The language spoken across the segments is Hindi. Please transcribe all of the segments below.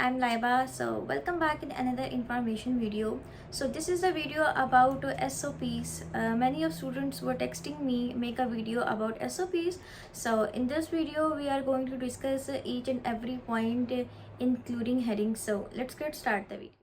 I'm Laiba. So welcome back in another information video. So this is a video about SOPs. Many of students were texting me make a video about SOPs. So in this video we are going to discuss each and every point including headings. So let's get start the video.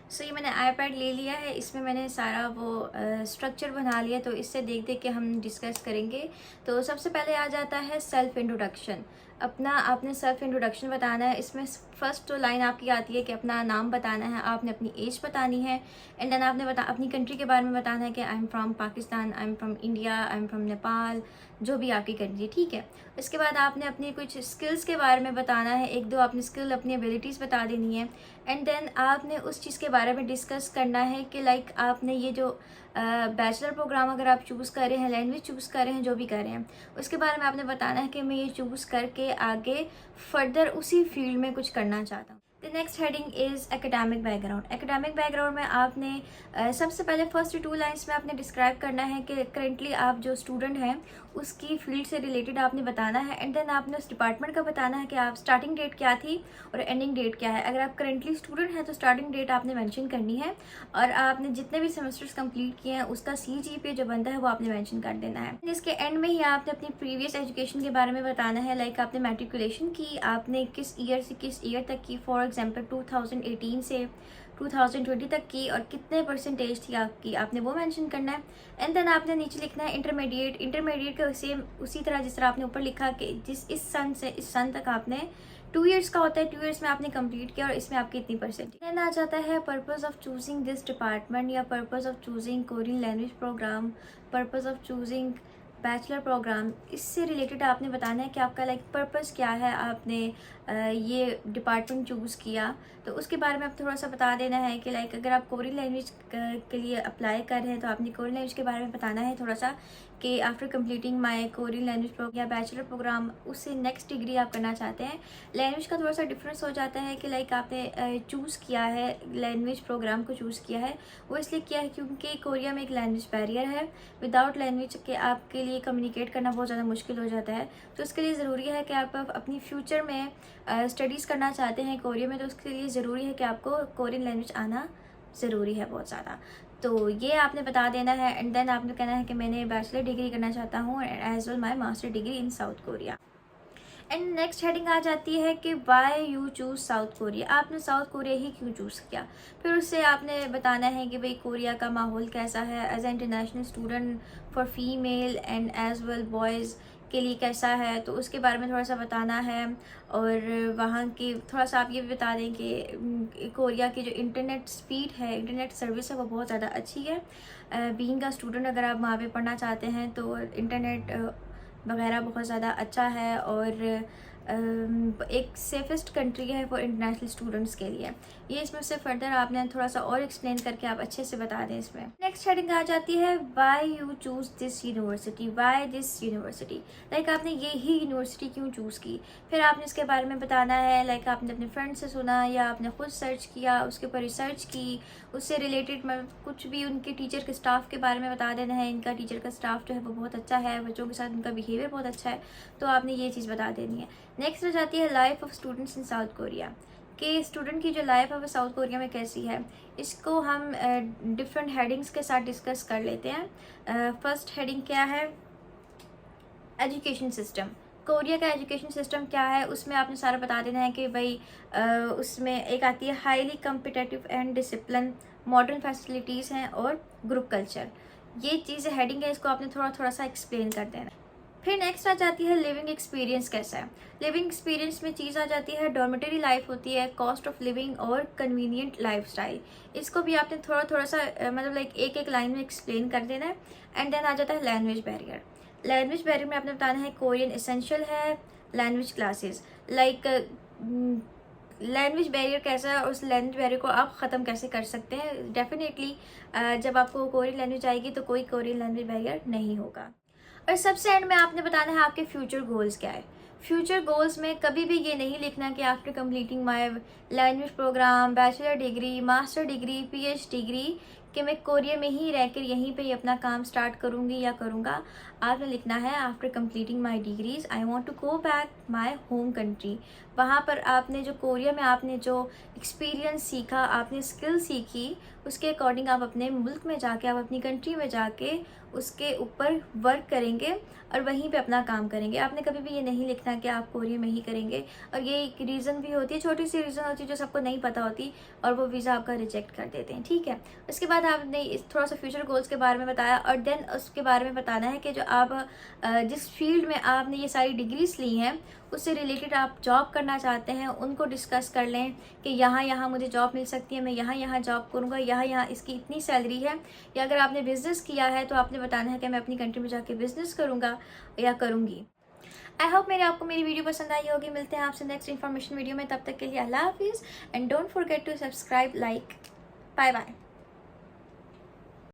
सो ये मैंने आईपैड ले लिया है, इसमें मैंने सारा वो स्ट्रक्चर बना लिया, तो इससे देख देख के हम डिस्कस करेंगे। तो सबसे पहले आ जाता है सेल्फ इंट्रोडक्शन। अपना आपने सेल्फ इंट्रोडक्शन बताना है। इसमें फर्स्ट तो लाइन आपकी आती है कि अपना नाम बताना है, आपने अपनी एज बतानी है, एंड देन आपने अपनी कंट्री के बारे में बताना है कि I am from Pakistan, I am from India, I am from Nepal, जो भी आपकी कंट्री, ठीक है। इसके बाद आपने अपनी कुछ स्किल्स के बारे में बताना है, एक दो अपनी स्किल अपनी एबिलिटीज़ बता देनी है, एंड देन आपने उस चीज़ के बारे में डिस्कस करना है कि लाइक आपने ये जो बैचलर प्रोग्राम अगर आप चूज़ कर रहे हैं, लैंग्वेज चूज़ कर रहे हैं, जो भी कर रहे हैं, उसके बारे में आपने बताना है कि मैं ये चूज़ करके आगे फर्दर उसी फील्ड में कुछ करना चाहता हूँ। The next heading is academic background. Academic background में आपने सबसे पहले फर्स्ट 2 लाइन्स में आपने डिस्क्राइब करना है कि करेंटली आप जो स्टूडेंट हैं उसकी फील्ड से रिलेटेड आपने बताना है, एंड देन आपने उस डिपार्टमेंट का बताना है कि आप स्टार्टिंग डेट क्या थी और एंडिंग डेट क्या है। अगर आप करेंटली स्टूडेंट हैं तो स्टार्टिंग डेट आपने मेंशन करनी है, और आपने जितने भी सेमेस्टर्स कंप्लीट किए हैं उसका CGPA जो बनता है वो आपने मेंशन कर देना है। इसके एंड में ही आपने अपनी प्रीवियस एजुकेशन के बारे में बताना है, लाइक आपने मैट्रिकुलेशन की, आपने किस ईयर से किस ईयर तक की, फॉर एग्जाम्पल 2018 से 2020 तक की, और कितने परसेंटेज थी आपकी, आपने वो मेंशन करना है। एंड देन आपने नीचे लिखना है इंटरमीडिएट का सेम उसी तरह जिस तरह आपने ऊपर लिखा कि इस सन से इस सन तक आपने 2 इयर्स का होता है, 2 इयर्स में आपने कंप्लीट किया और इसमें आपकी इतनी परसेंट। देन आ जाता है purpose of choosing this department या purpose of choosing Korean language program, purpose of choosing bachelor program. इससे रिलेटेड आपने बताना है कि आपका लाइक पर्पस क्या है, आपने ये डिपार्टमेंट चूज़ किया, तो उसके बारे में आप थोड़ा सा बता देना है कि लाइक अगर आप कोरियन लैंग्वेज के लिए अप्लाई कर रहे हैं तो आपने कोरियन लैंग्वेज के बारे में बताना है थोड़ा सा कि after completing my Korean language programme या बैचलर प्रोग्राम, उससे नेक्स्ट डिग्री आप करना चाहते हैं। लैंग्वेज का थोड़ा सा डिफरेंस हो जाता है कि लाइक आपने चूज़ किया है, लैंग्वेज प्रोग्राम को चूज़ किया है, वो इसलिए किया है क्योंकि कोरिया में एक लैंग्वेज बैरियर है। विदाउट लैंग्वेज के आपके लिए कम्युनिकेट करना बहुत ज़्यादा मुश्किल हो जाता है, तो इसके लिए ज़रूरी है कि आप अपनी फ्यूचर में स्टडीज़ करना चाहते हैं कोरिया में, तो उसके लिए ज़रूरी है कि आपको कोरियन लैंग्वेज आना ज़रूरी है बहुत ज़्यादा। तो ये आपने बता देना है, एंड देन आपने कहना है कि मैंने बैचलर डिग्री करना चाहता हूँ as well my master degree in South Korea. And next heading आ जाती है कि why you choose South Korea. आपने साउथ कोरिया ही क्यों चूज़ किया। फिर उससे आपने बताना है कि भाई कोरिया का माहौल कैसा है, as a international student for female and as well boys के लिए कैसा है, तो उसके बारे में थोड़ा सा बताना है। और वहाँ की थोड़ा सा आप ये भी बता दें कि कोरिया की जो इंटरनेट स्पीड है, इंटरनेट सर्विस है, वो बहुत ज़्यादा अच्छी है। बीइंग का स्टूडेंट अगर आप वहाँ पे पढ़ना चाहते हैं तो इंटरनेट वगैरह बहुत ज़्यादा अच्छा है, और एक सेफेस्ट कंट्री है फॉर इंटरनेशनल स्टूडेंट्स के लिए। ये इसमें से फर्दर आपने थोड़ा सा और एक्सप्लेन करके आप अच्छे से बता दें। इसमें नेक्स्ट हेडिंग आ जाती है why you choose this university, why this university, like आपने ये ही यूनिवर्सिटी क्यों चूज़ की। फिर आपने इसके बारे में बताना है, लाइक आपने अपने फ्रेंड से सुना या आपने खुद सर्च किया, उसके ऊपर रिसर्च की, उससे रिलेटेड कुछ भी उनके टीचर के स्टाफ के बारे में बता देना है। इनका टीचर का स्टाफ जो है वो बहुत अच्छा है, बच्चों के साथ उनका बिहेवियर बहुत अच्छा है, तो आपने ये चीज़ बता देनी है। नेक्स्ट हो जाती है life of students in South Korea, कि स्टूडेंट की जो लाइफ है वो साउथ कोरिया में कैसी है। इसको हम डिफरेंट हेडिंग्स के साथ डिस्कस कर लेते हैं। फर्स्ट हेडिंग क्या है, एजुकेशन सिस्टम। कोरिया का एजुकेशन सिस्टम क्या है, उसमें आपने सारा बता देना है कि भाई उसमें एक आती है highly competitive and discipline, modern facilities हैं और ग्रुप कल्चर। ये चीज़ हेडिंग है, इसको आपने थोड़ा थोड़ा सा एक्सप्लेन कर देना है। फिर नेक्स्ट आ जाती है लिविंग एक्सपीरियंस कैसा है। लिविंग एक्सपीरियंस में चीज़ आ जाती है डॉर्मेटरी लाइफ होती है, कॉस्ट ऑफ लिविंग और कन्वीनियंट लाइफस्टाइल। इसको भी आपने थोड़ा थोड़ा सा मतलब लाइक एक लाइन में एक्सप्लेन कर देना है। एंड देन आ जाता है लैंग्वेज बैरियर। लैंग्वेज बैरियर में आपने बताना है कोरियन एसेंशियल है, language classes, like language barrier कैसा है और उस लैंग्वेज बैरियर को आप ख़त्म कैसे कर सकते हैं। डेफिनेटली जब आपको कोरियन लैंग्वेज आएगी तो कोई कोरियन लैंग्वेज बैरियर नहीं होगा। और सबसे एंड में आपने बताना है आपके फ्यूचर गोल्स क्या है। फ्यूचर गोल्स में कभी भी ये नहीं लिखना कि after completing my language program, bachelor degree, master degree, PhD degree, कि मैं कोरिया में ही रहकर यहीं पे ही अपना काम स्टार्ट करूँगी या करूँगा। आपने लिखना है after completing my degrees I want to go back my home country. वहाँ पर आपने जो कोरिया में आपने जो एक्सपीरियंस सीखा, आपने स्किल सीखी, उसके अकॉर्डिंग आप अपने मुल्क में जाके, आप अपनी कंट्री में जाके उसके ऊपर वर्क करेंगे और वहीं पे अपना काम करेंगे। आपने कभी भी ये नहीं लिखना कि आप कोरिया में ही करेंगे। और ये एक रीज़न भी होती है, छोटी सी रीज़न होती है जो सबको नहीं पता होती, और वो वीज़ा आपका रिजेक्ट कर देते हैं, ठीक है। उसके बाद आपने थोड़ा सा फ्यूचर गोल्स के बारे में बताया, और देन उसके बारे में बताना है कि जो आप जिस फील्ड में आपने ये सारी डिग्रीज ली हैं उससे रिलेटेड आप जॉब करना चाहते हैं, उनको डिस्कस कर लें कि यहाँ यहाँ मुझे जॉब मिल सकती है, मैं यहाँ यहाँ जॉब करूँगा, यहाँ यहाँ इसकी इतनी सैलरी है। या अगर आपने बिज़नेस किया है तो आपने बताना है कि मैं अपनी कंट्री में जाके बिज़नेस करूँगा या करूँगी। आई होप आपको मेरी वीडियो पसंद आई होगी। मिलते हैं आपसे नेक्स्ट इन्फॉर्मेशन वीडियो में, तब तक के लिए अल्लाह हाफिज़ and don't forget to subscribe, like, bye bye.